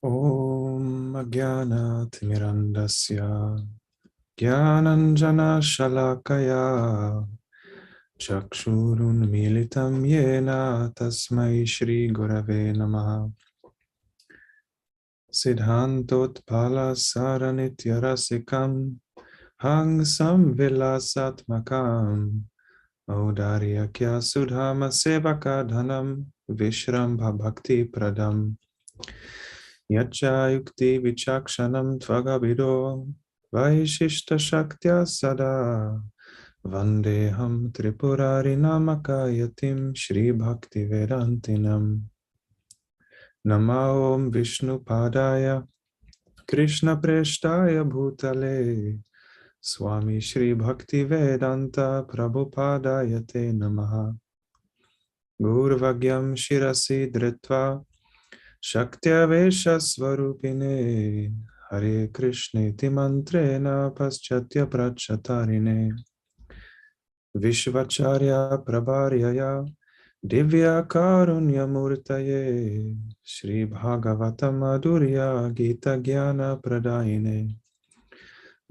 Om Ajnana-timirandasya Jnananjana Shalakaya Chakshurun Militam Yena Tasmai Shri Gurave Namaha Siddhantotpala Saranitya-rasikam Hangsam Vilasatmakam Audaryakya Sudhama Sevaka Dhanam Vishrambha Bhakti Pradam Yacha Yukti Vichakshanam Tvagavido Vaishishta Shaktya Sada Vandeham Tripurari Namaka Yatim Shri Bhakti Vedantinam Nama Om Vishnu Padaya Krishna Preshtaya Bhutale Swami Shri Bhakti Vedanta Prabhupadaya Te Namaha Gurvagyam Shirasi Dritva Shaktya Vesha Swarupine Hare Krishna Ti Mantrena Paschatya Prachatarine Vishvacharya Prabharyaya Divya Karunya Murtaye Shri Bhagavatam Madhurya Gita Jnana Pradayine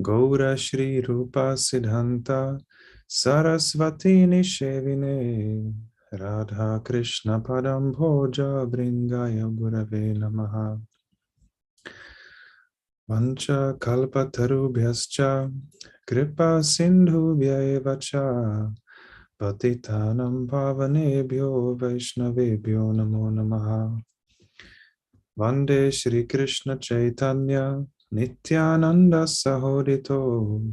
Gaura Shri Rupa Siddhanta Sarasvati Nishevine Radha Krishna Padam Bhoja Bringaya Gurave Namaha Vancha Kalpatarubhyascha Kripa Sindhubhya Evacha Patitanam Pavanebhyo Vaishnavebhyo Namo Namaha Vande Shri Krishna Chaitanya Nityananda Sahodito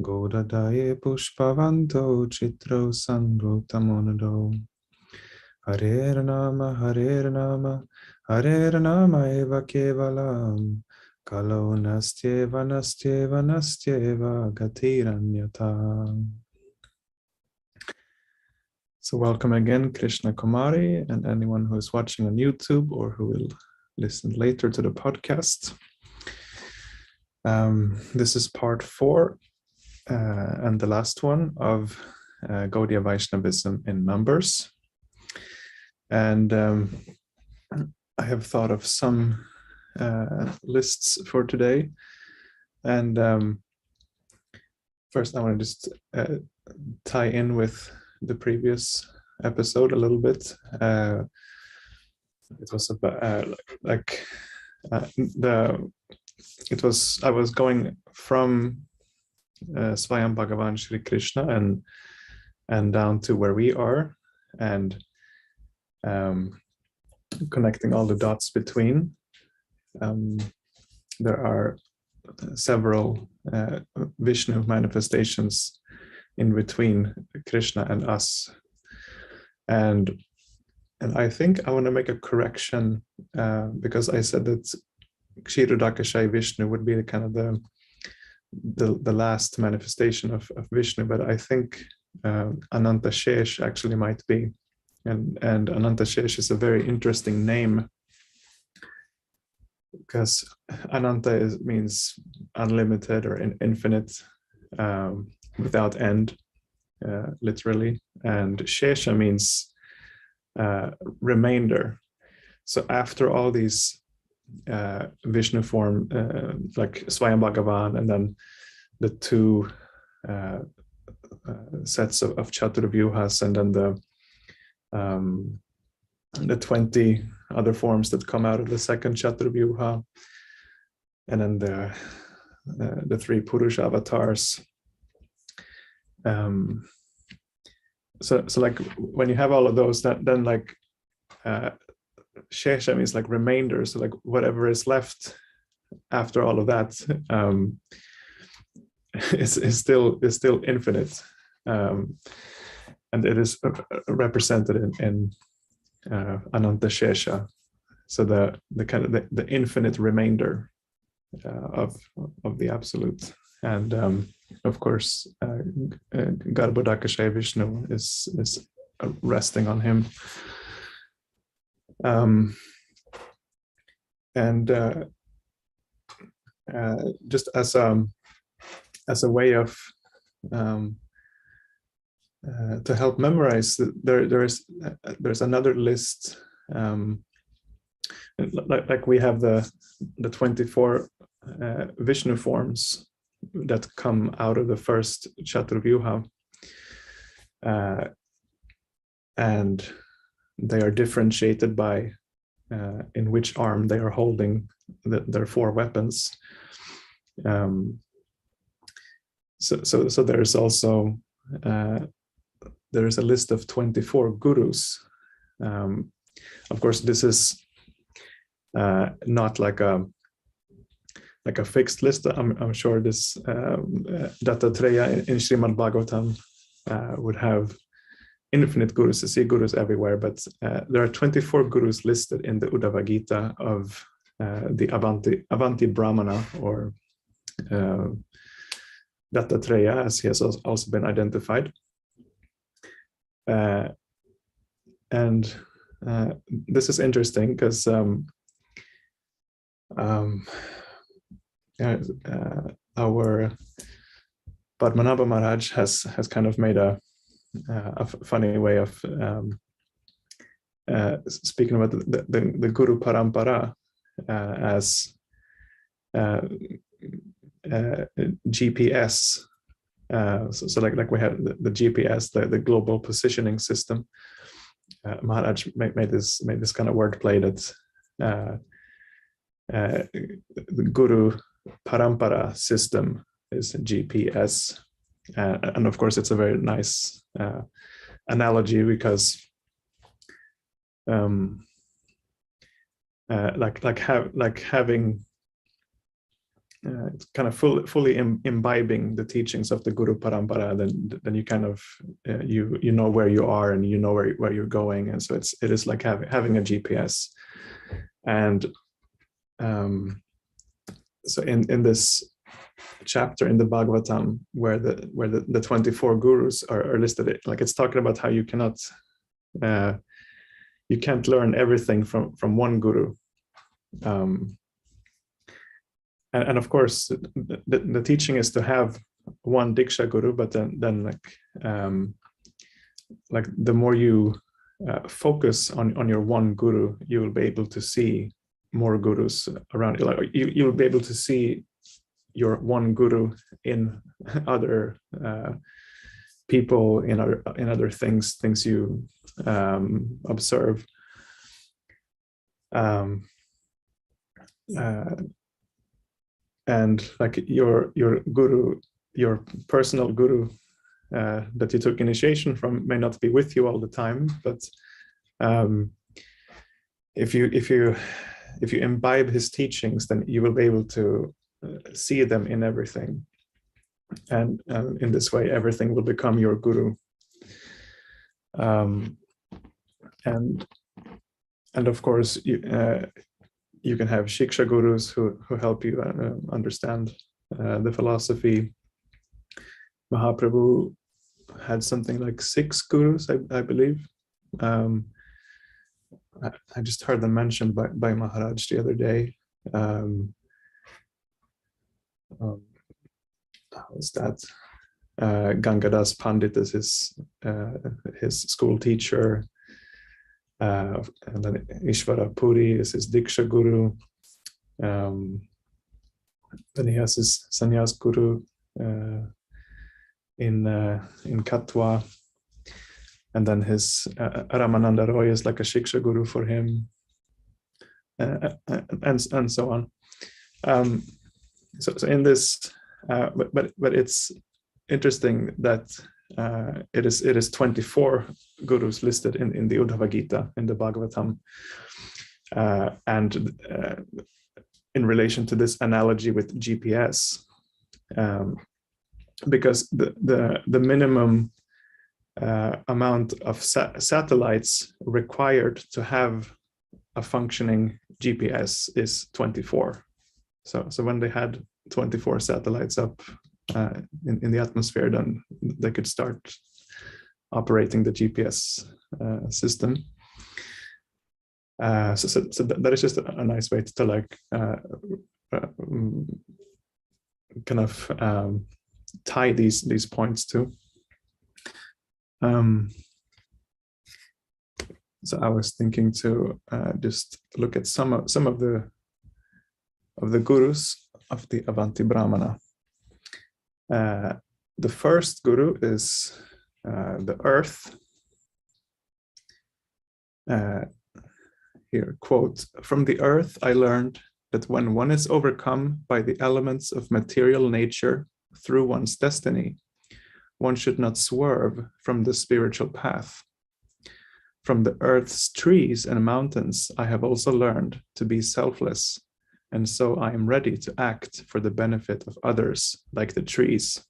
Godadaye Pushpavanto Chitro Sangutamonado Hare Nama Hare Nama Hare Nama Eva Kevalam Kalo Nastyeva Nastyeva Nastyeva Gatiranyata. So welcome again, Krishna Kumari, and anyone who is watching on YouTube or who will listen later to the podcast. This is part 4 and the last one of Gaudiya Vaishnavism in numbers. And I have thought of some lists for today. And first I want to just tie in with the previous episode a little bit. It was about I was going from Swayam Bhagavan Shri Krishna and down to where we are, and connecting all the dots between. There are several Vishnu manifestations in between Krishna and us, and I think I want to make a correction because I said that Kshirodakashayi Vishnu would be the kind of the last manifestation of Vishnu, but I think Anantashesh actually might be, and Anantashesh is a very interesting name because Ananta means unlimited or infinite, without end, literally, and Shesha means remainder. So after all these Vishnu form, like Swayam Bhagavan, and then the two sets of Chaturvyuhas, and then the 20 other forms that come out of the second Chaturvyuha, and then the 3 Purusha avatars. So like when you have all of those, then like Shesha means like remainder. So like whatever is left after all of that is still infinite, and it is represented in Anantashesha. So the kind of the infinite remainder of the absolute. And of course, Garbhodakashayi Vishnu is resting on him. Just as a way of to help memorize, there's another list like we have the 24 Vishnu forms that come out of the first Chaturvyuha, and they are differentiated by in which arm they are holding their 4 weapons. So there's also there is a list of 24 gurus. Of course, this is not like a fixed list. I'm sure this Dattatreya in Srimad Bhagavatam would have infinite gurus, to see gurus everywhere, but there are 24 gurus listed in the Uddhava Gita of the Avanti Brahmana, or Dattatreya, as he has also been identified. And this is interesting because our Padmanabha Maharaj has kind of made a funny way of speaking about the Guru Parampara as GPS. So like we have the GPS, the global positioning system. Maharaj made this kind of wordplay that the Guru Parampara system is GPS. And of course, it's a very nice analogy, because having kind of fully imbibing the teachings of the Guru Parampara, then you kind of you know where you are, and you know where you're going, and so it is like having a GPS. And so in this chapter in the Bhagavatam, where the 24 gurus are listed, like it's talking about how you can't learn everything from one guru, and of course the teaching is to have one Diksha guru, but then like the more you focus on your one guru, you will be able to see more gurus around you. Like you will be able to see your one guru in other people, in other things you observe. And like your guru, your personal guru that you took initiation from, may not be with you all the time, but if you imbibe his teachings, then you will be able to see them in everything, and in this way everything will become your guru. And of course you can have Shiksha gurus who help you understand the philosophy. Mahaprabhu had something like 6 gurus, I believe. I just heard them mentioned by Maharaj the other day. How is that? Gangadas Pandit is his school teacher, and then Ishvara Puri is his Diksha guru. Then he has his Sannyas guru in Katwa, and then his Ramananda Roy is like a Shiksha guru for him, and so on. So in this, but it's interesting that it is 24 gurus listed in the Uddhava Gita, in the Bhagavatam, and in relation to this analogy with GPS, because the minimum amount of satellites required to have a functioning GPS is 24. So when they had 24 satellites up in the atmosphere, then they could start operating the GPS system. So that is just a nice way to like kind of tie these points to. So I was thinking to just look at some of the gurus of the Avanti Brahmana. The first guru is the earth. Here, quote, "From the earth I learned that when one is overcome by the elements of material nature through one's destiny, one should not swerve from the spiritual path. From the earth's trees and mountains I have also learned to be selfless, and so I am ready to act for the benefit of others like the trees."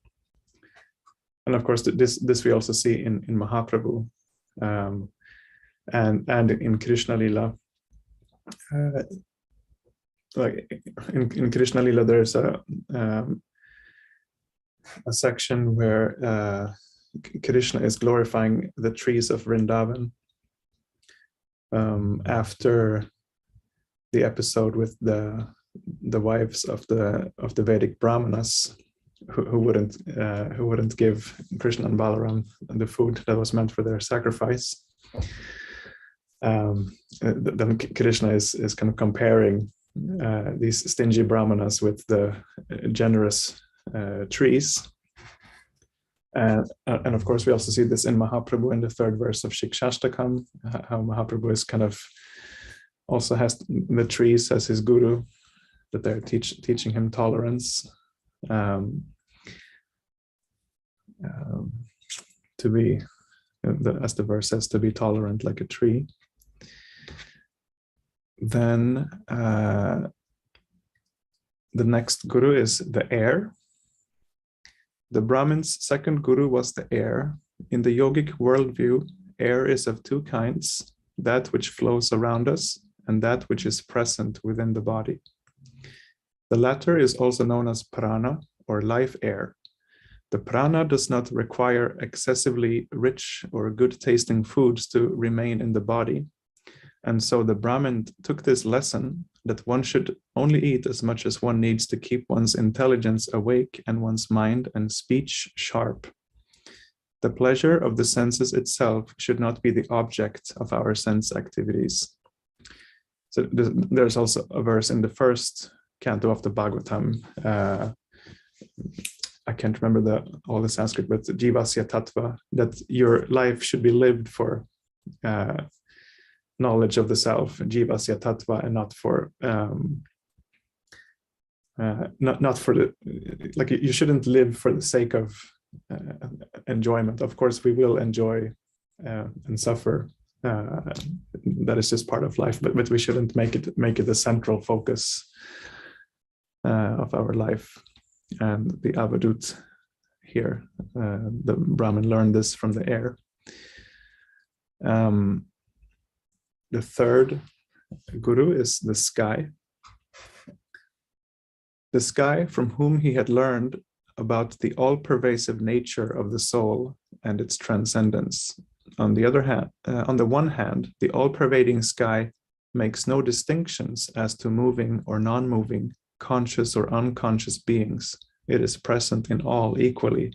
And of course, this we also see in Mahaprabhu and in Krishna Lila. Like in Krishna Lila, there's a section where Krishna is glorifying the trees of Vrindavan after the episode with the wives of the Vedic Brahmanas who wouldn't give Krishna and Balaram the food that was meant for their sacrifice. Then Krishna is kind of comparing these stingy Brahmanas with the generous trees. And of course, we also see this in Mahaprabhu in the third verse of Shikshashtakam, how Mahaprabhu is kind of also has the trees as his guru, that they're teaching him tolerance, to be, as the verse says, to be tolerant like a tree. Then the next guru is the air. The Brahmin's second guru was the air. In the yogic worldview, air is of two kinds, that which flows around us and that which is present within the body. The latter is also known as prana, or life air. The prana does not require excessively rich or good-tasting foods to remain in the body. And so the Brahmin took this lesson that one should only eat as much as one needs to keep one's intelligence awake and one's mind and speech sharp. The pleasure of the senses itself should not be the object of our sense activities. So there's also a verse in the first canto of the Bhagavatam. I can't remember all the Sanskrit, but jivasya tattva, that your life should be lived for knowledge of the self, jivasya tattva, and not for not for the, like, you shouldn't live for the sake of enjoyment. Of course, we will enjoy and suffer. That is just part of life, but we shouldn't make it the central focus of our life. And the Avadut here, the Brahmin learned this from the air. The third guru is the sky. The sky, from whom he had learned about the all-pervasive nature of the soul and its transcendence. On the one hand, the all-pervading sky makes no distinctions as to moving or non-moving, conscious or unconscious beings. It is present in all equally.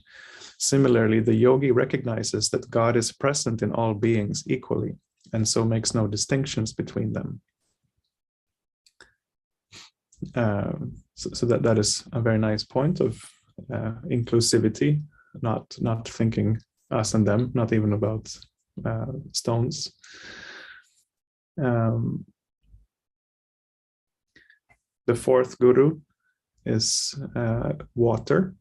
Similarly, the yogi recognizes that God is present in all beings equally, and so makes no distinctions between them. So that is a very nice point of inclusivity, not thinking us and them, not even about stones. The fourth guru is water.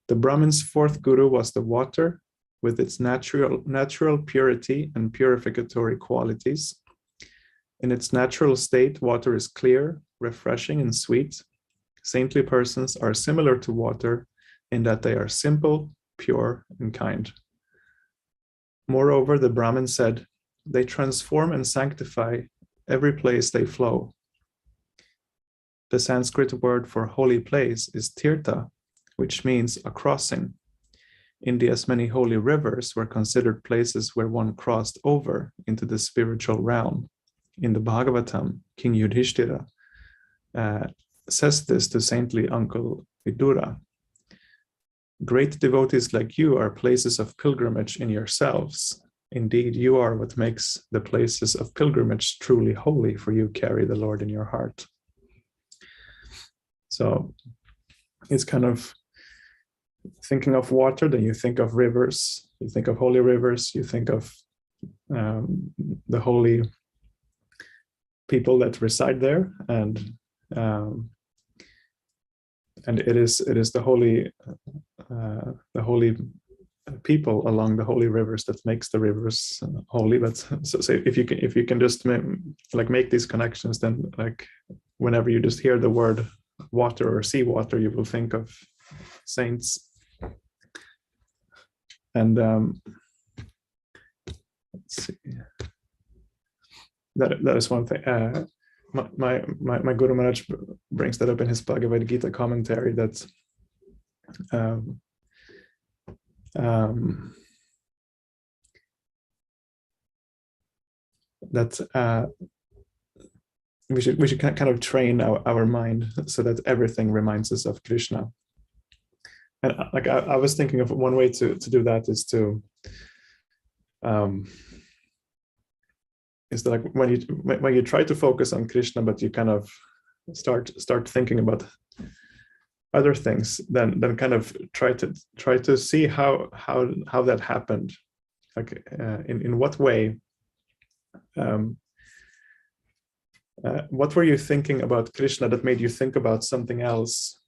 The Brahmin's fourth guru was the water, with its natural purity and purificatory qualities. In its natural state, water is clear, refreshing, and sweet. Saintly persons are similar to water in that they are simple, pure, and kind. Moreover, the Brahmin said, they transform and sanctify every place they flow. The Sanskrit word for holy place is tirtha, which means a crossing. India's many holy rivers were considered places where one crossed over into the spiritual realm. In the Bhagavatam, King Yudhishthira says this to saintly uncle Vidura. Great devotees like you are places of pilgrimage in yourselves. indeed, you are what makes the places of pilgrimage truly holy, for you carry the Lord in your heart. So it's kind of thinking of water, then you think of rivers, you think of holy rivers, you think of the holy people that reside there, and it is the holy people along the holy rivers that makes the rivers holy. But so if you can just make these connections, then like whenever you just hear the word water or seawater, you will think of saints. And let's see, that is one thing. My Guru Maharaj brings that up in his Bhagavad Gita commentary, that we should kind of train our mind so that everything reminds us of Krishna. And like I was thinking of one way to do that is to is that like when you try to focus on Krishna, but you kind of start thinking about other things, then kind of try to see how that happened, like in what way. What were you thinking about Krishna that made you think about something else,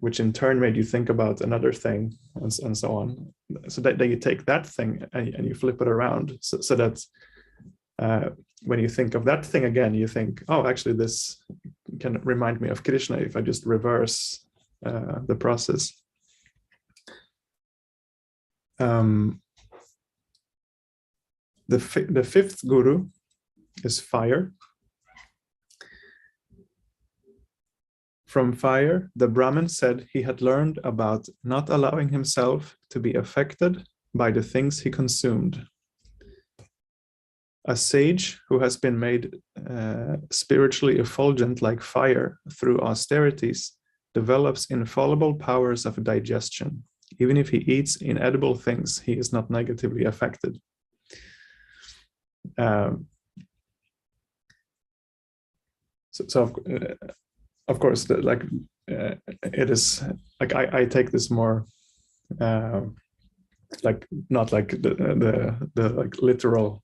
which in turn made you think about another thing, and so on. So that you take that thing and you flip it around, so that when you think of that thing again, you think, oh, actually this can remind me of Krishna if I just reverse the process. The fifth guru is fire. From fire, the Brahmin said he had learned about not allowing himself to be affected by the things he consumed. A sage who has been made spiritually effulgent like fire through austerities develops infallible powers of digestion. Even if he eats inedible things, he is not negatively affected. Of course, it is like I take this more like not like the like literal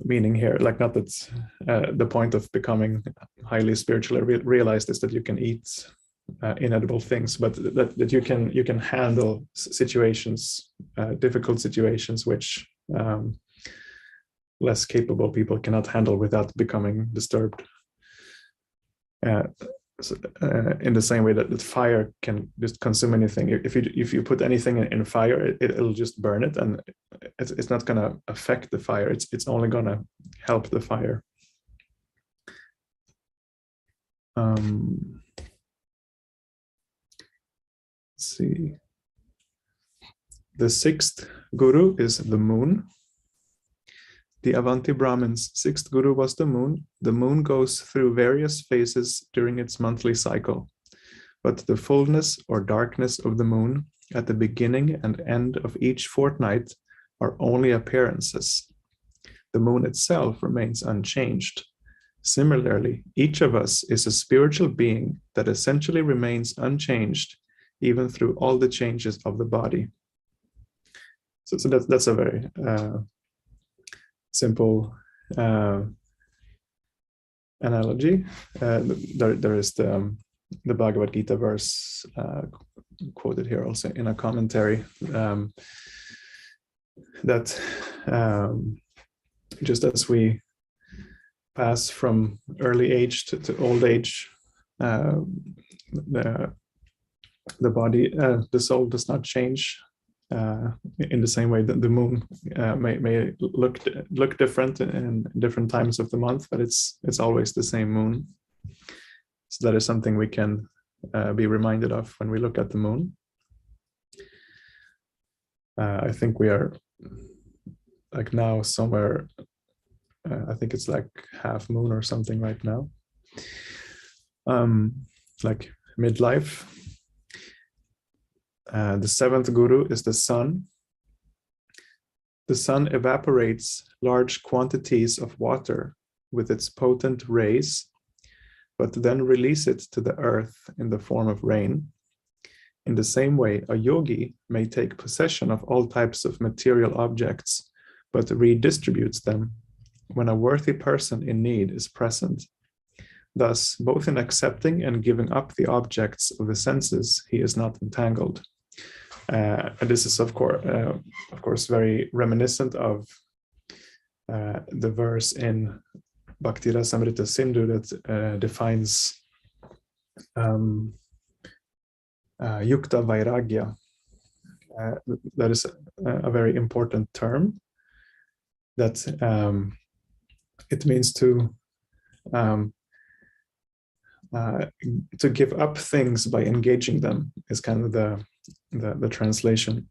meaning here, like not that the point of becoming highly spiritually realized is that you can eat inedible things, but that you can handle situations, difficult situations, which less capable people cannot handle without becoming disturbed. In the same way that fire can just consume anything. If you put anything in fire, it'll just burn it, and it's not going to affect the fire. It's only going to help the fire. Let's see. The sixth guru is the moon. The Avanti Brahmin's sixth guru was the moon. The moon goes through various phases during its monthly cycle, but the fullness or darkness of the moon at the beginning and end of each fortnight are only appearances. The moon itself remains unchanged. Similarly, each of us is a spiritual being that essentially remains unchanged even through all the changes of the body. So that's a very simple analogy. There is the Bhagavad Gita verse quoted here also in a commentary, that just as we pass from early age to old age, the body, the soul does not change. In the same way that the moon may look different in different times of the month, but it's always the same moon. So that is something we can be reminded of when we look at the moon. I think we are like now somewhere, I think it's like half moon or something right now, like midlife. The seventh guru is the sun. The sun evaporates large quantities of water with its potent rays, but then release it to the earth in the form of rain. In the same way, a yogi may take possession of all types of material objects, but redistributes them when a worthy person in need is present. Thus, both in accepting and giving up the objects of the senses, he is not entangled. And this is, of course, very reminiscent of the verse in Bhakti Rasamrita Sindhu that defines Yukta Vairagya. That is a very important term. That it means to give up things by engaging them is kind of the translation.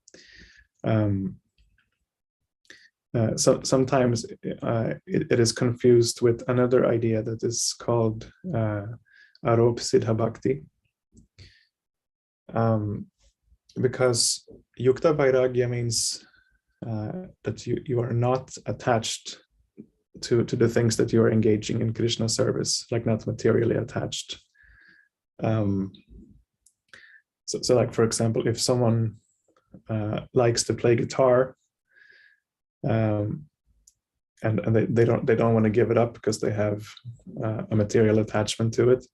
Sometimes it is confused with another idea that is called Arop Siddha Bhakti. Because Yukta Vairagya means that you are not attached to the things that you are engaging in Krishna service, like not materially attached. So like, for example, if someone likes to play guitar, and they don't want to give it up because they have a material attachment to it,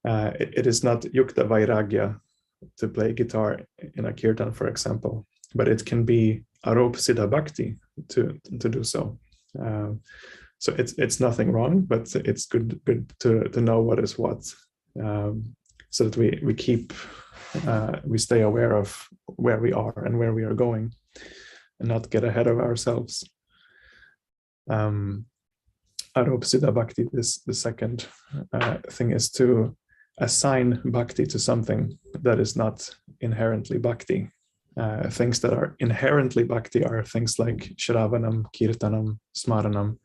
it is not Yukta Vairagya to play guitar in a kirtan, for example, but it can be Arop Siddha Bhakti to do so. So it's nothing wrong, but it's good to know what is what, so that we stay aware of where we are and where we are going, and not get ahead of ourselves. Arop Siddha Bhakti, the second thing is to assign bhakti to something that is not inherently bhakti. Things that are inherently bhakti are things like Shravanam, Kirtanam, Smaranam,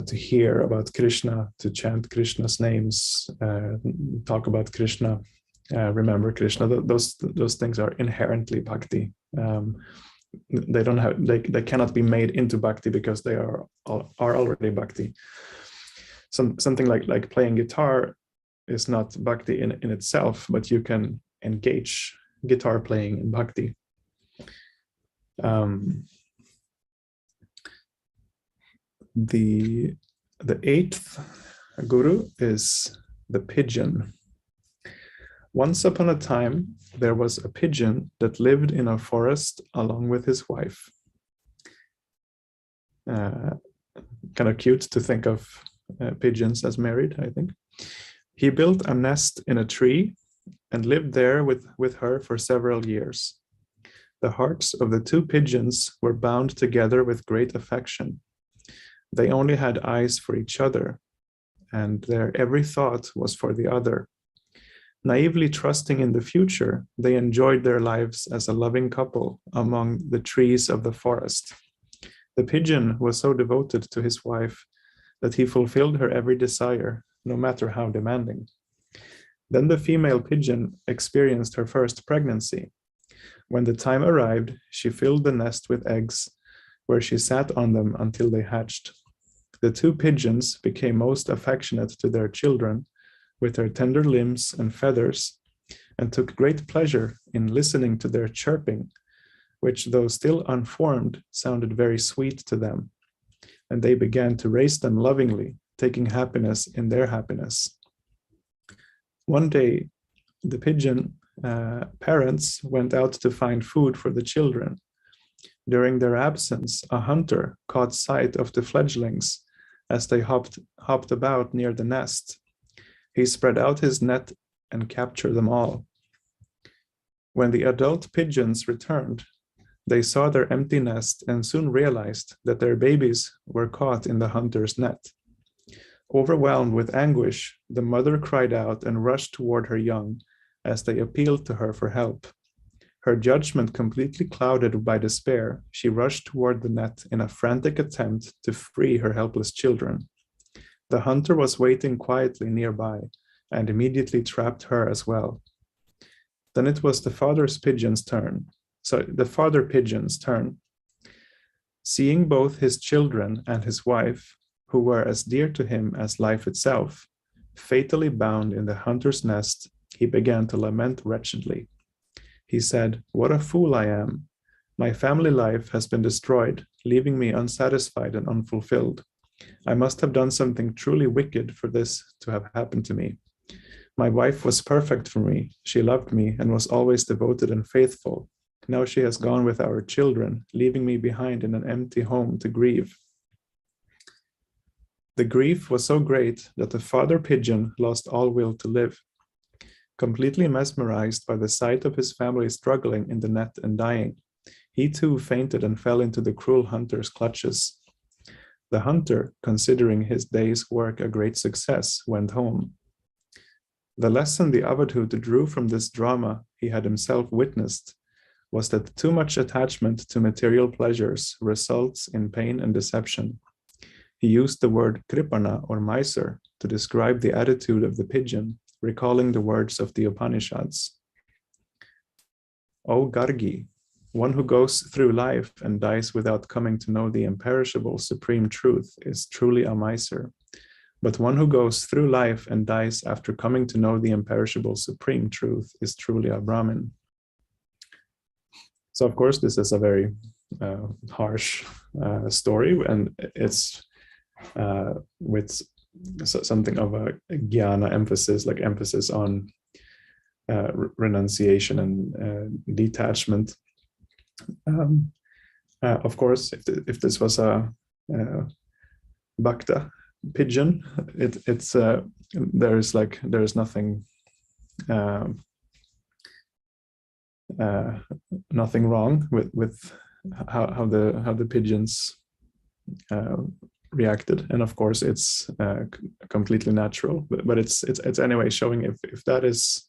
to hear about Krishna, to chant Krishna's names, talk about Krishna, remember Krishna. Those things are inherently bhakti. They cannot be made into bhakti because they are already bhakti. Something like playing guitar is not bhakti in itself, but you can engage guitar playing in bhakti. The eighth guru is the pigeon. Once upon a time, there was a pigeon that lived in a forest along with his wife. Kind of cute to think of pigeons as married, I think. He built a nest in a tree and lived there with her for several years. The hearts of the two pigeons were bound together with great affection. They only had eyes for each other, and their every thought was for the other. Naively trusting in the future, they enjoyed their lives as a loving couple among the trees of the forest. The pigeon was so devoted to his wife that he fulfilled her every desire, no matter how demanding. Then the female pigeon experienced her first pregnancy. When the time arrived, she filled the nest with eggs, where she sat on them until they hatched. The two pigeons became most affectionate to their children, with their tender limbs and feathers, and took great pleasure in listening to their chirping, which, though still unformed, sounded very sweet to them. And they began to raise them lovingly, taking happiness in their happiness. One day, the pigeon parents went out to find food for the children. During their absence, a hunter caught sight of the fledglings as they hopped about near the nest. He spread out his net and captured them all. When the adult pigeons returned, they saw their empty nest and soon realized that their babies were caught in the hunter's net. Overwhelmed with anguish, the mother cried out and rushed toward her young as they appealed to her for help. Her judgment completely clouded by despair, she rushed toward the net in a frantic attempt to free her helpless children. The hunter was waiting quietly nearby and immediately trapped her as well. Then it was the father pigeon's turn. Seeing both his children and his wife, who were as dear to him as life itself, fatally bound in the hunter's nest, he began to lament wretchedly. He said, "What a fool I am! My family life has been destroyed, leaving me unsatisfied and unfulfilled. I must have done something truly wicked for this to have happened to me. My wife was perfect for me. She loved me and was always devoted and faithful. Now she has gone with our children, leaving me behind in an empty home to grieve." The grief was so great that the father pigeon lost all will to live. Completely mesmerized by the sight of his family struggling in the net and dying, he too fainted and fell into the cruel hunter's clutches. The hunter, considering his day's work a great success, went home. The lesson the avadhut drew from this drama he had himself witnessed was that too much attachment to material pleasures results in pain and deception. He used the word kripana or miser to describe the attitude of the pigeon, recalling the words of the Upanishads. O Gargi, one who goes through life and dies without coming to know the imperishable supreme truth is truly a miser. But one who goes through life and dies after coming to know the imperishable supreme truth is truly a Brahmin. So, of course, this is a very harsh story, and it's with something of a jnana emphasis, like emphasis on renunciation and detachment. Of course, if this was a bhakta pigeon, it's there's nothing nothing wrong with how the pigeons reacted, and of course it's completely natural. But it's anyway showing if that is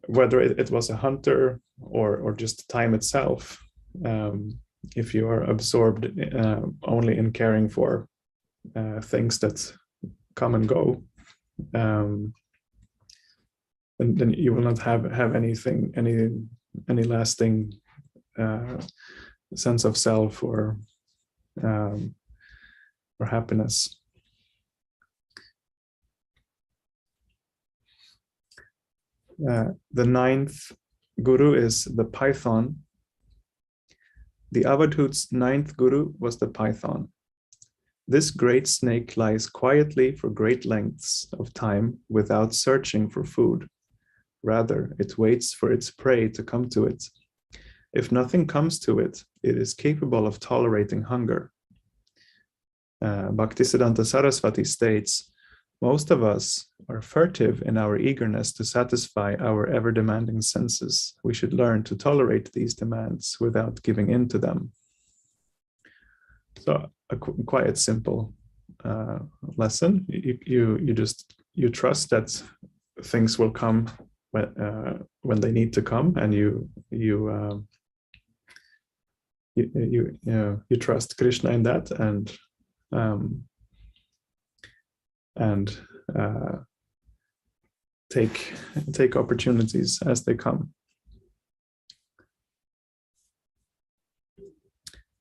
whether it was a hunter or just time itself. If you are absorbed only in caring for things that come and go, then you will not have anything, any lasting sense of self or happiness. The ninth guru is the python. The avadhut's ninth guru was the python. This great snake lies quietly for great lengths of time without searching for food. Rather, it waits for its prey to come to it. If nothing comes to it, it is capable of tolerating hunger. Bhaktisiddhanta Saraswati states, most of us are furtive in our eagerness to satisfy our ever-demanding senses. We should learn to tolerate these demands without giving in to them. So a quite simple lesson. You trust that things will come when they need to come, and you trust Krishna in that, and take opportunities as they come.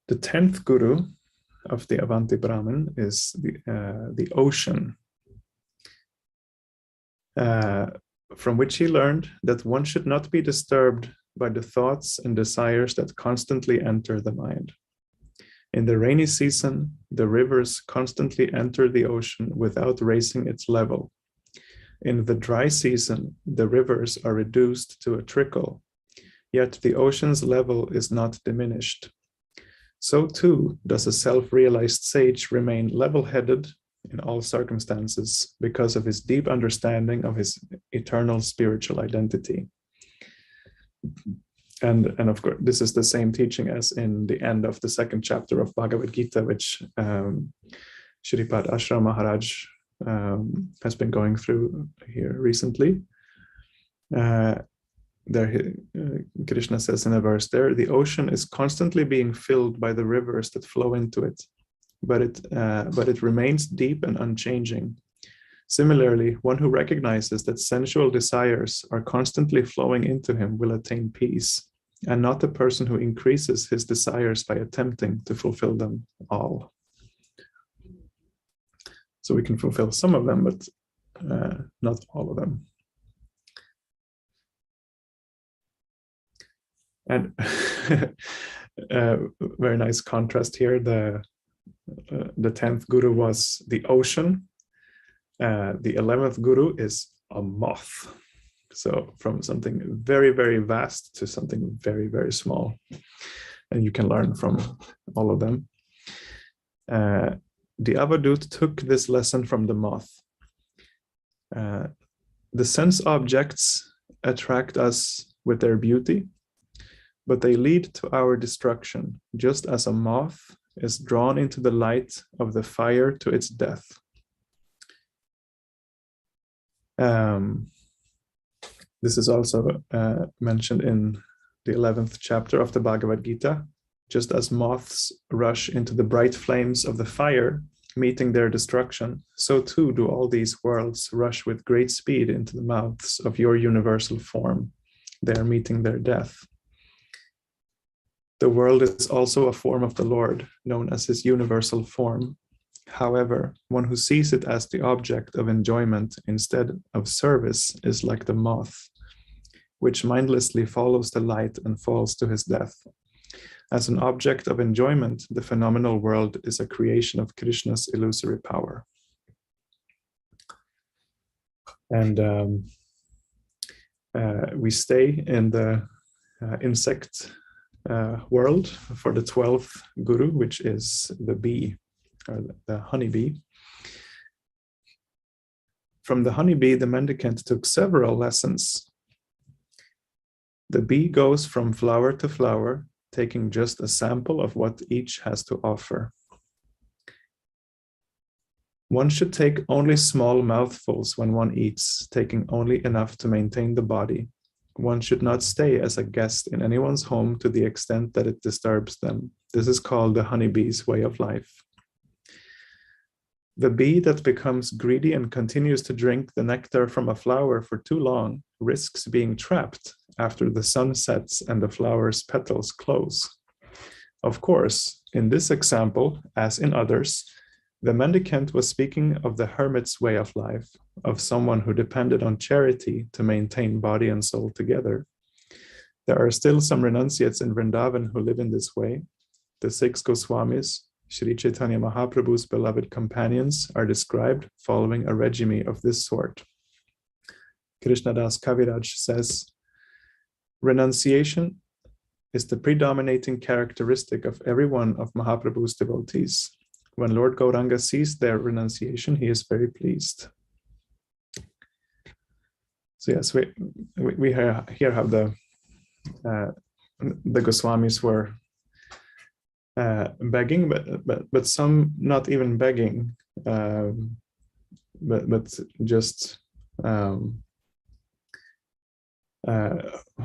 The 10th guru of the Avanti Brahmin is the ocean, from which he learned that one should not be disturbed by the thoughts and desires that constantly enter the mind. In the rainy season, the rivers constantly enter the ocean without raising its level. In the dry season, the rivers are reduced to a trickle, yet the ocean's level is not diminished. So too does a self-realized sage remain level-headed in all circumstances because of his deep understanding of his eternal spiritual identity. And of course, this is the same teaching as in the end of the second chapter of Bhagavad Gita, which Shripad Ashram Maharaj has been going through here recently. Krishna says in a verse there, the ocean is constantly being filled by the rivers that flow into it, but it remains deep and unchanging. Similarly, one who recognizes that sensual desires are constantly flowing into him will attain peace. and not the person who increases his desires by attempting to fulfill them all. So we can fulfill some of them, but not all of them. And very nice contrast here. The 10th guru was the ocean. The 11th guru is a moth. So from something very, very vast to something very, very small. And you can learn from all of them. The Avadut took this lesson from the moth. The sense objects attract us with their beauty, but they lead to our destruction, just as a moth is drawn into the light of the fire to its death. This is also mentioned in the 11th chapter of the Bhagavad Gita. Just as moths rush into the bright flames of the fire, meeting their destruction, so too do all these worlds rush with great speed into the mouths of your universal form. They are meeting their death. The world is also a form of the Lord, known as his universal form. However, one who sees it as the object of enjoyment instead of service is like the moth, which mindlessly follows the light and falls to his death. As an object of enjoyment, the phenomenal world is a creation of Krishna's illusory power. And we stay in the insect world for the 12th guru, which is the bee, or the honeybee. From the honeybee, the mendicant took several lessons. The bee goes from flower to flower, taking just a sample of what each has to offer. One should take only small mouthfuls when one eats, taking only enough to maintain the body. One should not stay as a guest in anyone's home to the extent that it disturbs them. This is called the honeybee's way of life. The bee that becomes greedy and continues to drink the nectar from a flower for too long risks being trapped after the sun sets and the flower's petals close. Of course, in this example, as in others, the mendicant was speaking of the hermit's way of life, of someone who depended on charity to maintain body and soul together. There are still some renunciates in Vrindavan who live in this way. The 6 Goswamis, Sri Chaitanya Mahaprabhu's beloved companions, are described following a regime of this sort. Krishnadas Kaviraj says, renunciation is the predominating characteristic of every one of Mahaprabhu's devotees. When Lord Gauranga sees their renunciation, he is very pleased. So yes, we here have the Goswamis were begging, but some not even begging, but just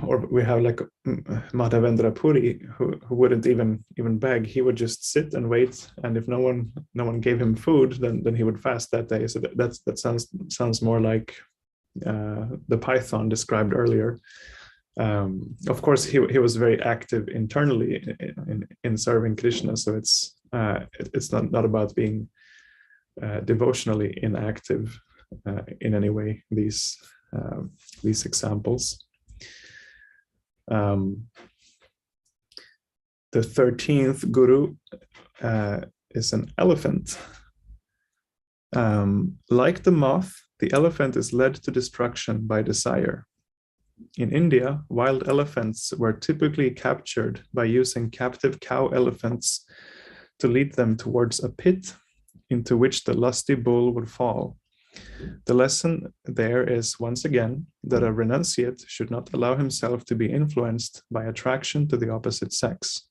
or we have like Madhavendra Puri who wouldn't even beg. He would just sit and wait, and if no one gave him food, then he would fast that day. So that sounds more like the python described earlier. Of course, he was very active internally in serving Krishna. So it's not about being devotionally inactive in any way. These examples. The 13th guru is an elephant. Like the moth, the elephant is led to destruction by desire. In India, wild elephants were typically captured by using captive cow elephants to lead them towards a pit into which the lusty bull would fall. The lesson there is, once again, that a renunciate should not allow himself to be influenced by attraction to the opposite sex.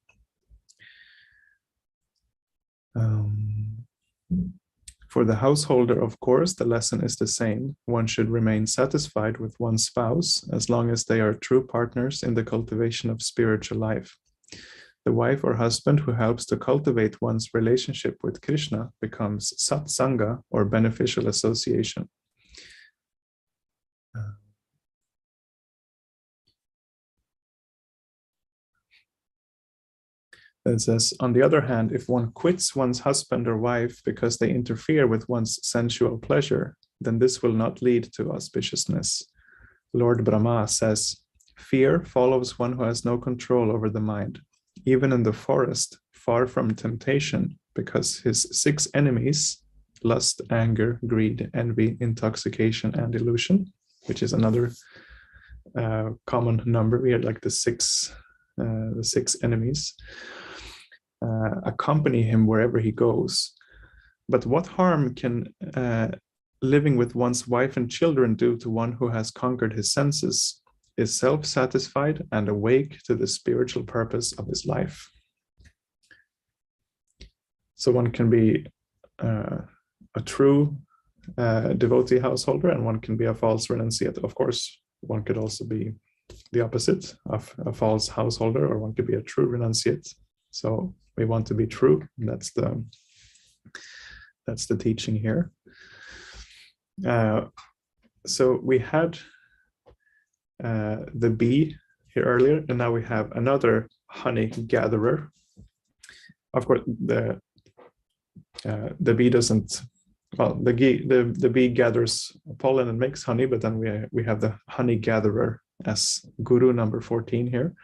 For the householder, of course, the lesson is the same. One should remain satisfied with one's spouse as long as they are true partners in the cultivation of spiritual life. The wife or husband who helps to cultivate one's relationship with Krishna becomes satsanga, or beneficial association. It says, on the other hand, if one quits one's husband or wife because they interfere with one's sensual pleasure, then this will not lead to auspiciousness. Lord Brahma says, fear follows one who has no control over the mind, even in the forest, far from temptation, because his 6 enemies, lust, anger, greed, envy, intoxication, and illusion, which is another common number here, like the six enemies, accompany him wherever he goes. But what harm can living with one's wife and children do to one who has conquered his senses, is self-satisfied, and awake to the spiritual purpose of his life? So one can be a true devotee householder, and one can be a false renunciate. Of course, one could also be the opposite of a false householder, or one could be a true renunciate. So we want to be true. That's the teaching here. So we had the bee here earlier, and now we have another honey gatherer. Of course, the bee doesn't. Well, the bee gathers pollen and makes honey, but then we have the honey gatherer as guru number 14 here.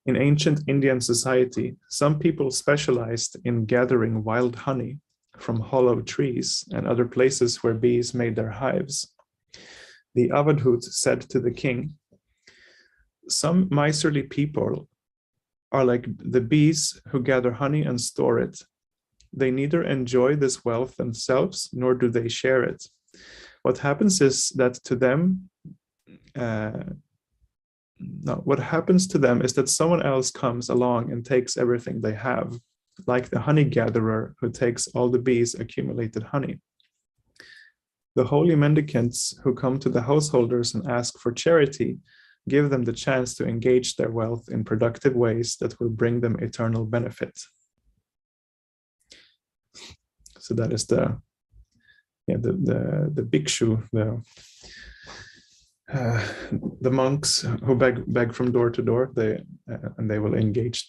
In ancient Indian society, some people specialized in gathering wild honey from hollow trees and other places where bees made their hives. The Avadhut said to the king, some miserly people are like the bees who gather honey and store it. They neither enjoy this wealth themselves, nor do they share it. What happens is that to them, what happens to them is that someone else comes along and takes everything they have, like the honey gatherer who takes all the bees' accumulated honey. The holy mendicants who come to the householders and ask for charity give them the chance to engage their wealth in productive ways that will bring them eternal benefit. So that is the bhikshu, the monks who beg from door to door. They will engage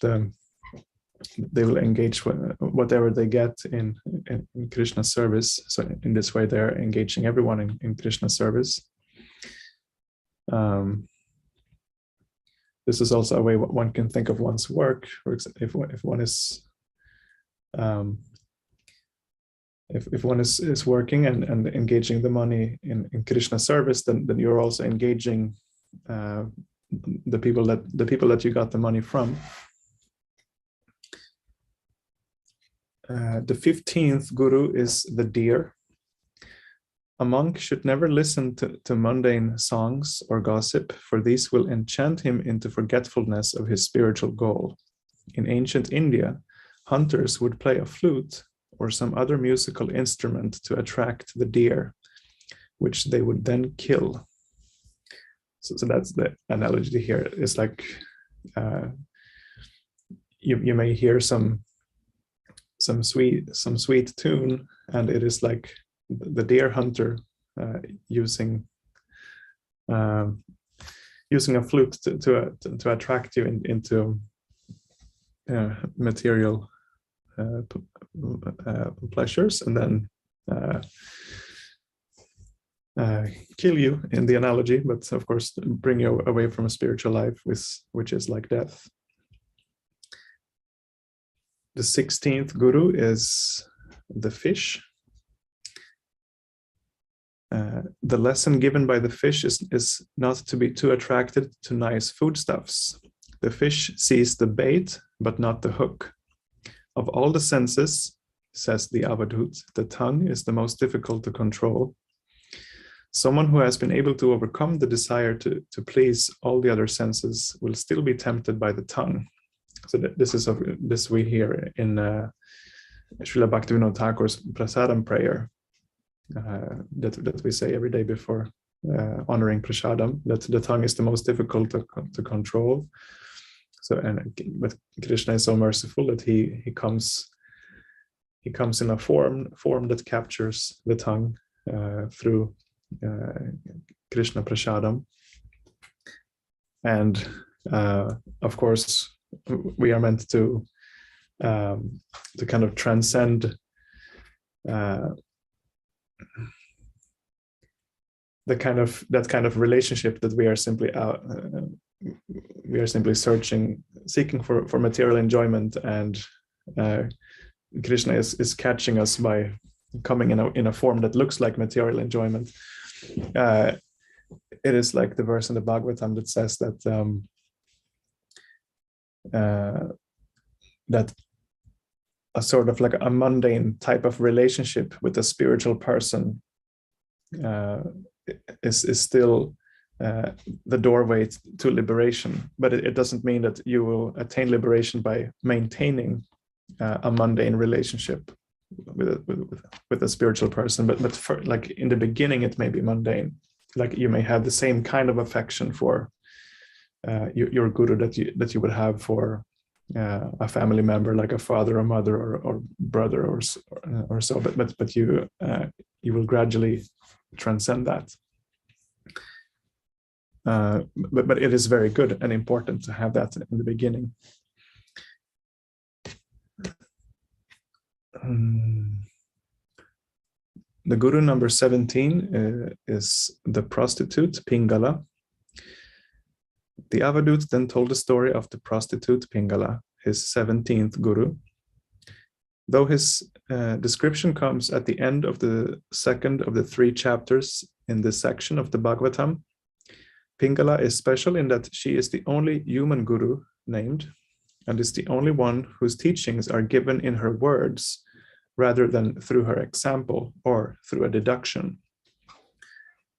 whatever they get in Krishna service. So in this way, they're engaging everyone in Krishna service. This is also a way one can think of one's work. For example, if one is if one is working and engaging the money in Krishna service, then you're also engaging the people that you got the money from. The 15th guru is the deer. A monk should never listen to mundane songs or gossip, for these will enchant him into forgetfulness of his spiritual goal. In ancient India, hunters would play a flute or some other musical instrument to attract the deer, which they would then kill. So that's the analogy here. It's like you may hear some sweet tune, and it is like the deer hunter using a flute to attract you into material pleasures, and then kill you in the analogy, but of course bring you away from a spiritual life, which is like death. The 16th guru is the fish. The lesson given by the fish is not to be too attracted to nice foodstuffs. The fish sees the bait, but not the hook. Of all the senses, says the Avadhut, the tongue is the most difficult to control. Someone who has been able to overcome the desire to please all the other senses will still be tempted by the tongue. So this we hear in Srila Bhaktivinoda Thakur's Prasadam prayer that we say every day before honoring Prasadam, that the tongue is the most difficult to control. But Krishna is so merciful that he comes in a form that captures the tongue through Krishna Prasadam. And of course, we are meant to to kind of transcend that kind of relationship that we are simply seeking for material enjoyment, and Krishna is catching us by coming in a form that looks like material enjoyment. It is like the verse in the Bhagavatam that says that that a sort of like a mundane type of relationship with a spiritual person is still the doorway to liberation, but it doesn't mean that you will attain liberation by maintaining a mundane relationship with a spiritual person. But for, like in the beginning, it may be mundane. Like you may have the same kind of affection for your guru that you would have for a family member, like a father or mother or brother or so. But you will gradually transcend that. But it is very good and important to have that in the beginning. The guru number 17 is the prostitute, Pingala. The Avadut then told the story of the prostitute Pingala, his 17th guru. Though his description comes at the end of the second of the 3 chapters in this section of the Bhagavatam, Pingala is special in that she is the only human guru named, and is the only one whose teachings are given in her words rather than through her example or through a deduction.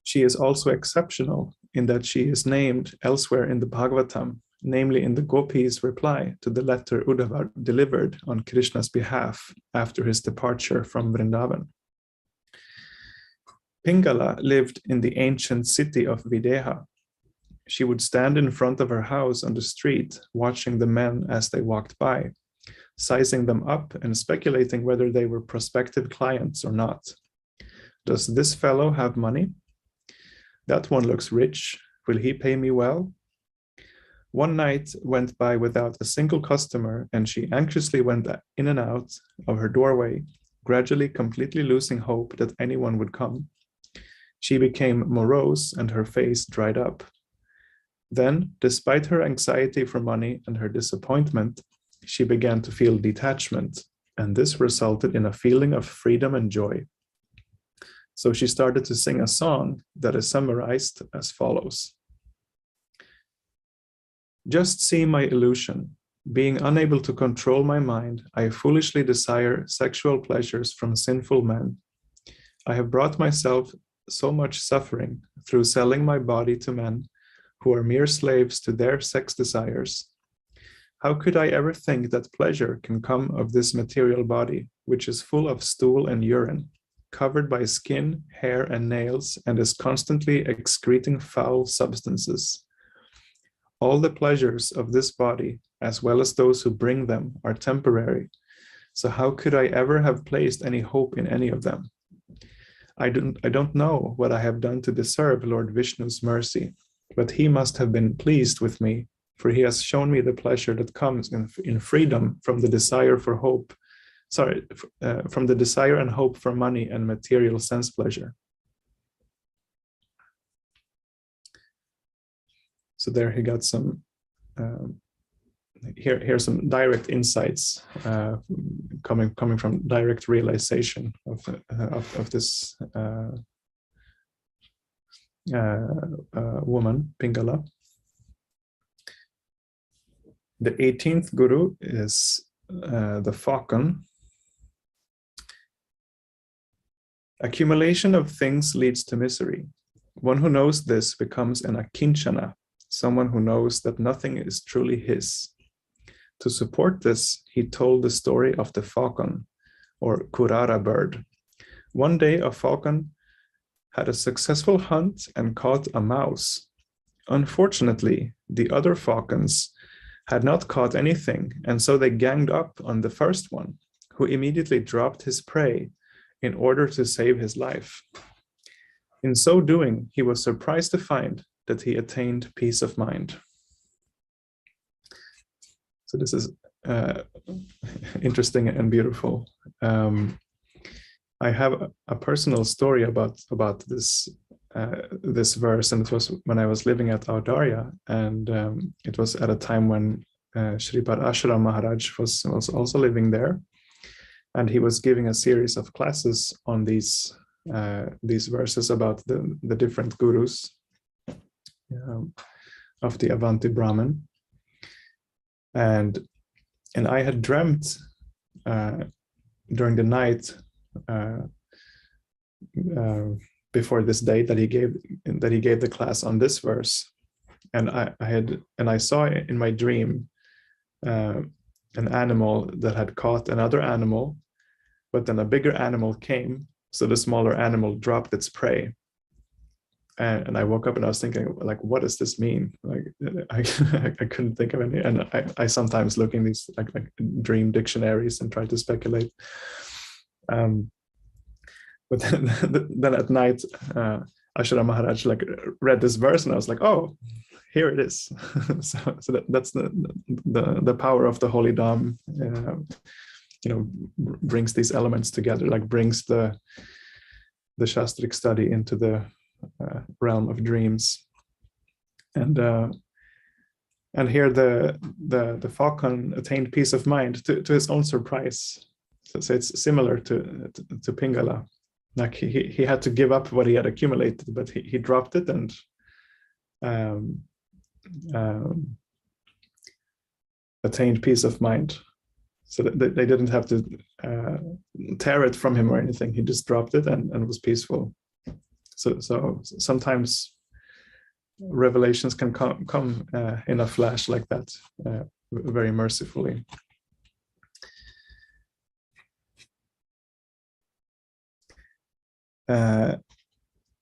She is also exceptional in that she is named elsewhere in the Bhagavatam, namely in the Gopis' reply to the letter Uddhava delivered on Krishna's behalf after his departure from Vrindavan. Pingala lived in the ancient city of Videha. She would stand in front of her house on the street, watching the men as they walked by, sizing them up and speculating whether they were prospective clients or not. Does this fellow have money? That one looks rich. Will he pay me well? One night went by without a single customer, and she anxiously went in and out of her doorway, gradually completely losing hope that anyone would come. She became morose and her face dried up. Then, despite her anxiety for money and her disappointment, she began to feel detachment, and this resulted in a feeling of freedom and joy. So she started to sing a song that is summarized as follows. Just see my illusion. Being unable to control my mind, I foolishly desire sexual pleasures from sinful men. I have brought myself so much suffering through selling my body to men who are mere slaves to their sex desires. How could I ever think that pleasure can come of this material body, which is full of stool and urine, covered by skin, hair, and nails, and is constantly excreting foul substances? All the pleasures of this body, as well as those who bring them, are temporary. So how could I ever have placed any hope in any of them? I don't know what I have done to deserve Lord Vishnu's mercy, but he must have been pleased with me, for he has shown me the pleasure that comes in freedom from the desire for hope, from the desire and hope for money and material sense pleasure. So there he got some, here's some direct insights coming from direct realization of this woman, Pingala. The 18th guru is the Falcon. Accumulation of things leads to misery. One who knows this becomes an akinchana, someone who knows that nothing is truly his. To support this, he told the story of the falcon, or kurara bird. One day, a falcon had a successful hunt and caught a mouse. Unfortunately, the other falcons had not caught anything, and so they ganged up on the first one, who immediately dropped his prey in order to save his life. In so doing, he was surprised to find that he attained peace of mind. So this is interesting and beautiful. I have a personal story about this this verse, and it was when I was living at Audarya, and it was at a time when Shripad Ashram Maharaj was also living there, and he was giving a series of classes on these verses about the different gurus of the Avanti Brahman, and I had dreamt during the night before this date that he gave the class on this verse, and I saw in my dream an animal that had caught another animal, but then a bigger animal came, so the smaller animal dropped its prey. And I woke up and I was thinking, like, what does this mean? Like, I couldn't think of any. And I sometimes look in these like dream dictionaries and try to speculate. But then at night, Ashram Maharaj like read this verse, and I was like, oh, here it is. so that's the power of the Holy Dham. Brings these elements together, like brings the Shastric study into the realm of dreams, and here the Falcon attained peace of mind to his own surprise. So it's similar to Pingala. Like he had to give up what he had accumulated, but he dropped it and attained peace of mind. So that they didn't have to tear it from him or anything. He just dropped it and was peaceful. So sometimes revelations can come in a flash like that, very mercifully. The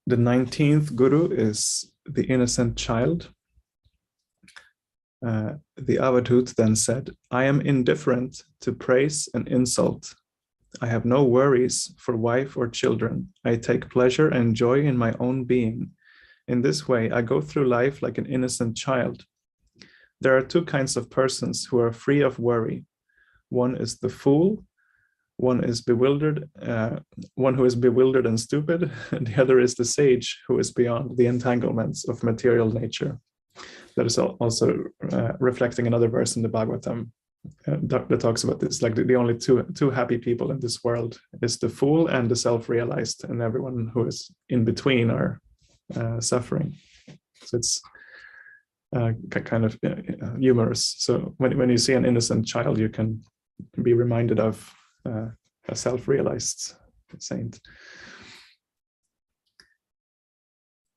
19th Guru is the innocent child. The Avadhut then said, I am indifferent to praise and insult. I have no worries for wife or children. I take pleasure and joy in my own being. In this way, I go through life like an innocent child. There are two kinds of persons who are free of worry. One is the fool, one is bewildered, one who is bewildered and stupid, and the other is the sage who is beyond the entanglements of material nature. That is also reflecting another verse in the Bhagavatam that talks about this, like the only two happy people in this world is the fool and the self-realized, and everyone who is in between are suffering. So it's kind of humorous. So when you see an innocent child, you can be reminded of a self-realized saint.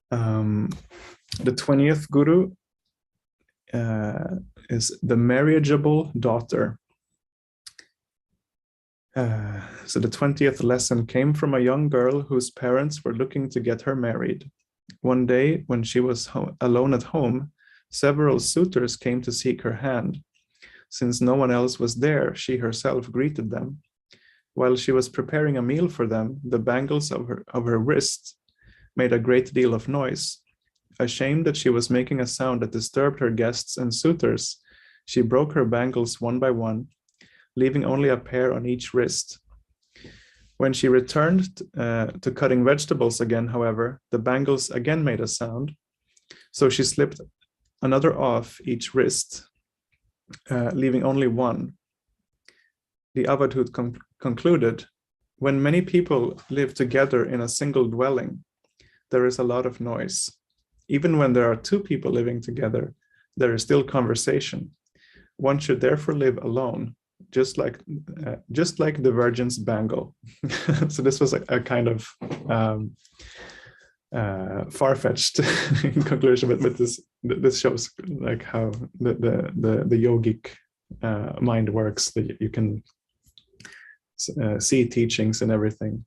The 20th Guru is the Marriageable Daughter. So the 20th lesson came from a young girl whose parents were looking to get her married. One day, when she was alone at home, several suitors came to seek her hand. Since no one else was there, she herself greeted them. While she was preparing a meal for them, the bangles of her wrist made a great deal of noise. Ashamed that she was making a sound that disturbed her guests and suitors, she broke her bangles one by one, leaving only a pair on each wrist. When she returned to cutting vegetables again, however, the bangles again made a sound, so she slipped another off each wrist, leaving only one. The Avadhut concluded, when many people live together in a single dwelling, there is a lot of noise. Even when there are two people living together, there is still conversation. One should therefore live alone, just like the virgin's bangle. So this was a kind of far-fetched conclusion, but this shows like how the yogic mind works. That you can see teachings and everything.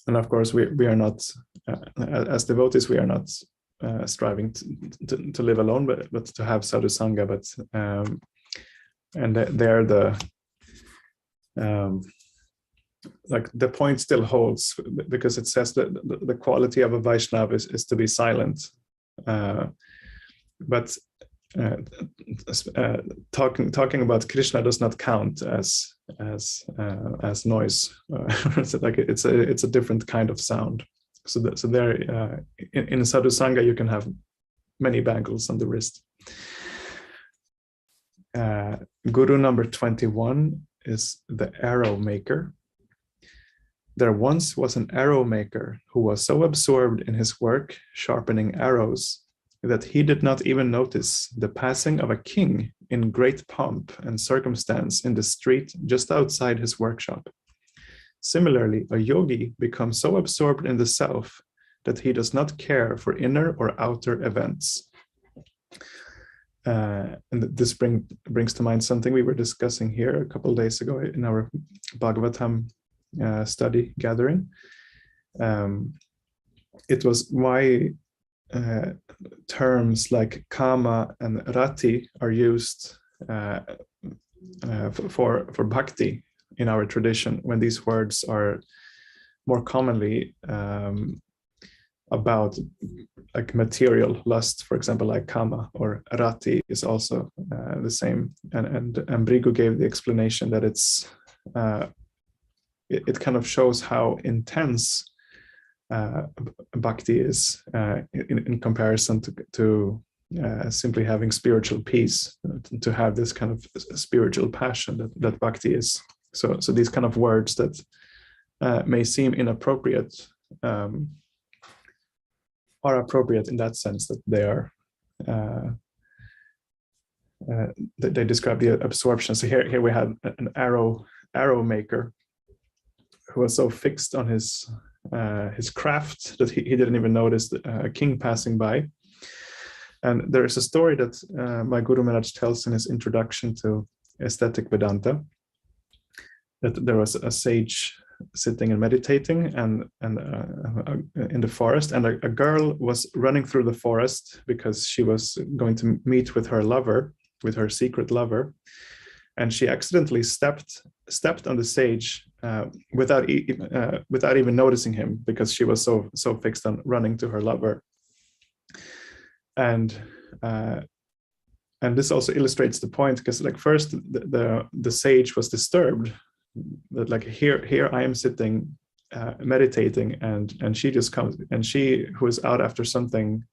And of course, we are not, as devotees, we are not striving to live alone, but to have sadhu sangha. But and there like the point still holds, because it says that the quality of a Vaishnava is to be silent. But talking about Krishna does not count as noise. So like it's a different kind of sound. So there in sadhusanga you can have many bangles on the wrist. Guru number 21 is the arrow maker. There once was an arrow maker who was so absorbed in his work sharpening arrows that he did not even notice the passing of a king in great pomp and circumstance in the street just outside his workshop. Similarly, a yogi becomes so absorbed in the self that he does not care for inner or outer events. And this brings to mind something we were discussing here a couple of days ago in our Bhagavatam study gathering. It was why terms like kama and rati are used for bhakti in our tradition, when these words are more commonly about like material lust, for example, like kama, or rati is also the same. And Brigu gave the explanation that it kind of shows how intense bhakti is in comparison to simply having spiritual peace, to have this kind of spiritual passion that bhakti is. So these kind of words that may seem inappropriate are appropriate in that sense, that they are that they describe the absorption. So here we had an arrow maker who was so fixed on his craft that he didn't even notice a king passing by. And there is a story that my Guru Maharaj tells in his introduction to aesthetic Vedanta, that there was a sage sitting and meditating and in the forest, and a girl was running through the forest because she was going to meet with her secret lover, and she accidentally stepped on the sage without even noticing him, because she was so fixed on running to her lover. And this also illustrates the point, because like first the sage was disturbed that like here I am sitting meditating, and she just comes, and she, who is out after something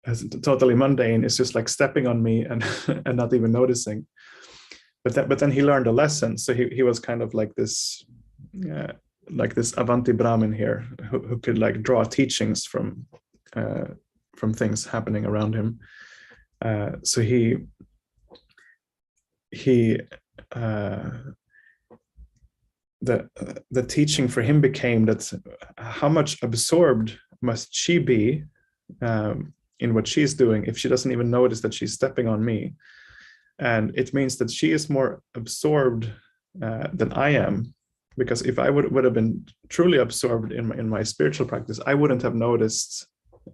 as totally mundane, is just like stepping on me and and not even noticing. But then he learned a lesson, so he was kind of like this Avanti Brahmin here, who could like draw teachings from things happening around him. So the teaching for him became that how much absorbed must she be in what she's doing if she doesn't even notice that she's stepping on me. And it means that she is more absorbed than I am, because if I would have been truly absorbed in my spiritual practice, I wouldn't have noticed.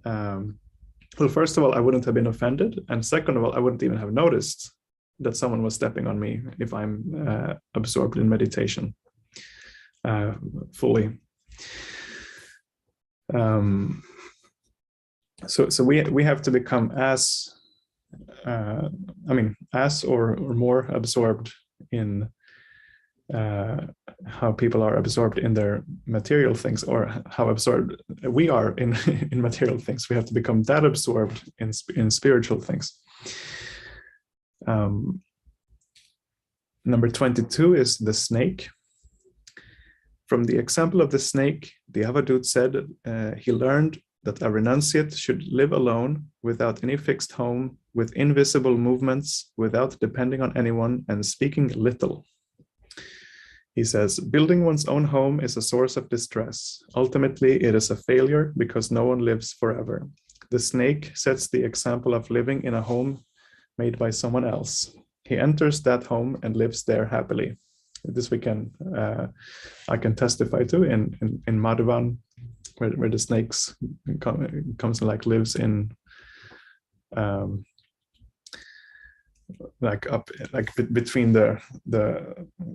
Well, first of all, I wouldn't have been offended, and second of all, I wouldn't even have noticed that someone was stepping on me if I'm absorbed in meditation fully. So we have to become as or more absorbed in how people are absorbed in their material things, or how absorbed we are in material things. We have to become that absorbed in spiritual things. Number 22 is the snake. From the example of the snake, the Avadut said he learned that a renunciate should live alone, without any fixed home, with invisible movements, without depending on anyone, and speaking little. He says, building one's own home is a source of distress. Ultimately, it is a failure because no one lives forever. The snake sets the example of living in a home made by someone else. He enters that home and lives there happily. This I can testify to in Madhuvan, where the snakes comes and like lives in like up like between the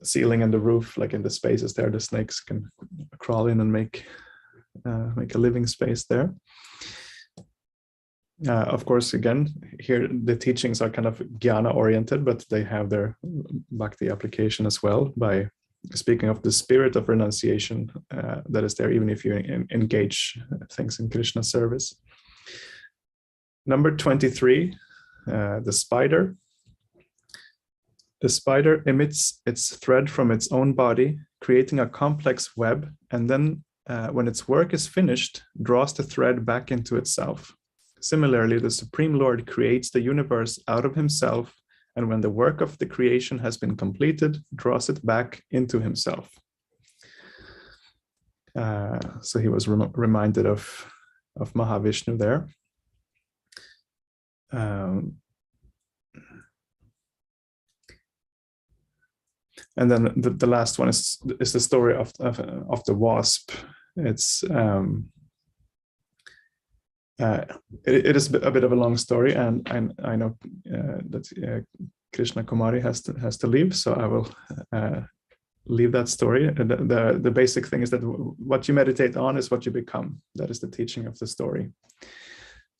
ceiling and the roof, like in the spaces there, the snakes can crawl in and make make a living space there. Of course, again, here the teachings are kind of jnana oriented, but they have their bhakti application as well by speaking of the spirit of renunciation that is there, even if you engage things in Krishna service. Number 23, the spider. The spider emits its thread from its own body, creating a complex web, and then when its work is finished, draws the thread back into itself. Similarly, the Supreme Lord creates the universe out of himself, and when the work of the creation has been completed, draws it back into himself. So he was reminded of Mahavishnu there. And then the last one is the story of the wasp. It's it is a bit of a long story, and I know that Krishna Kumari has to leave, so I will leave that story. The basic thing is that what you meditate on is what you become. That is the teaching of the story.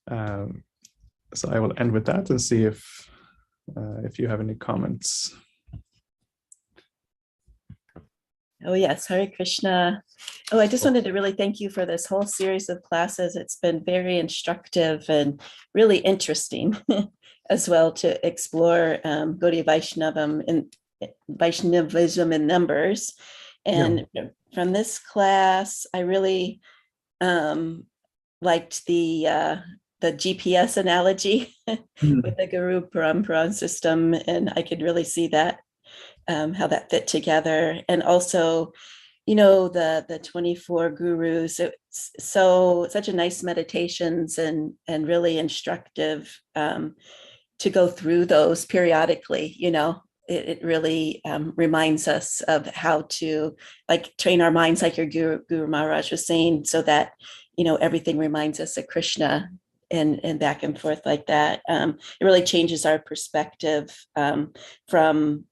So I will end with that and see if you have any comments. Oh, yes. Hare Krishna. Oh, I just wanted to really thank you for this whole series of classes. It's been very instructive and really interesting as well to explore Gaudiya Vaishnavism in numbers. And from this class, I really liked the GPS analogy with the Guru Parampara system. And I could really see that. How that fit together, and also, the 24 gurus. It's such a nice meditations and really instructive to go through those periodically. It really reminds us of how to train our minds, like your Guru Maharaj was saying, so that everything reminds us of Krishna. And back and forth like that. It really changes our perspective from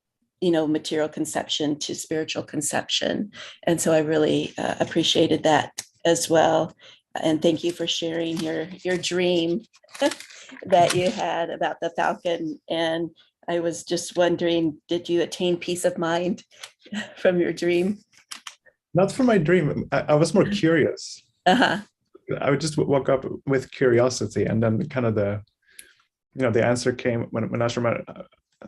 material conception to spiritual conception. And so I really appreciated that as well. And thank you for sharing your dream that you had about the falcon. And I was just wondering, did you attain peace of mind from your dream? Not from my dream. I was more curious. I would just woke up with curiosity, and then kind of the answer came when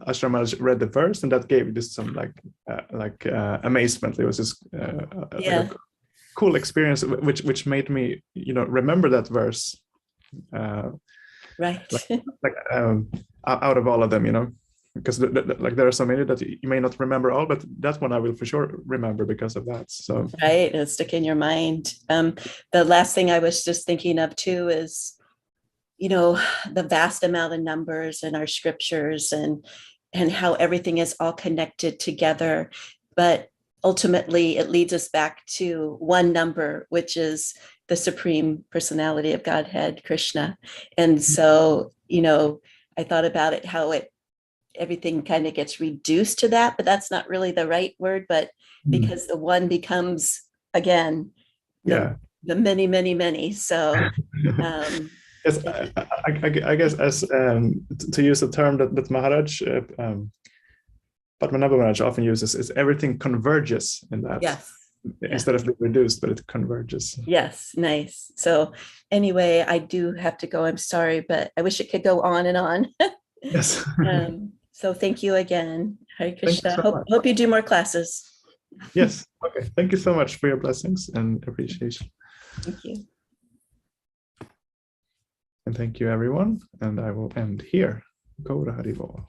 Ashram read the verse, and that gave just some amazement. It was just a cool experience, which made me remember that verse. Right. Out of all of them, because there are so many that you may not remember all, but that one I will for sure remember because of that. So right, it'll stick in your mind. The last thing I was just thinking of too is the vast amount of numbers in our scriptures and how everything is all connected together. But ultimately, it leads us back to one number, which is the Supreme Personality of Godhead, Krishna. And so, I thought about it, how everything kind of gets reduced to that, but that's not really the right word, but because the one becomes, again, the many, many, many. So, yes, I guess as to use a term that Maharaj, Padmanabha Maharaj often uses, is everything converges in that. Yes. Instead of being reduced, but it converges. Yes, nice. So anyway, I do have to go. I'm sorry, but I wish it could go on and on. Yes. So thank you again. Hare Krishna. So hope you do more classes. Yes. Okay. Thank you so much for your blessings and appreciation. Thank you. And thank you, everyone. And I will end here. Gaura Haribol.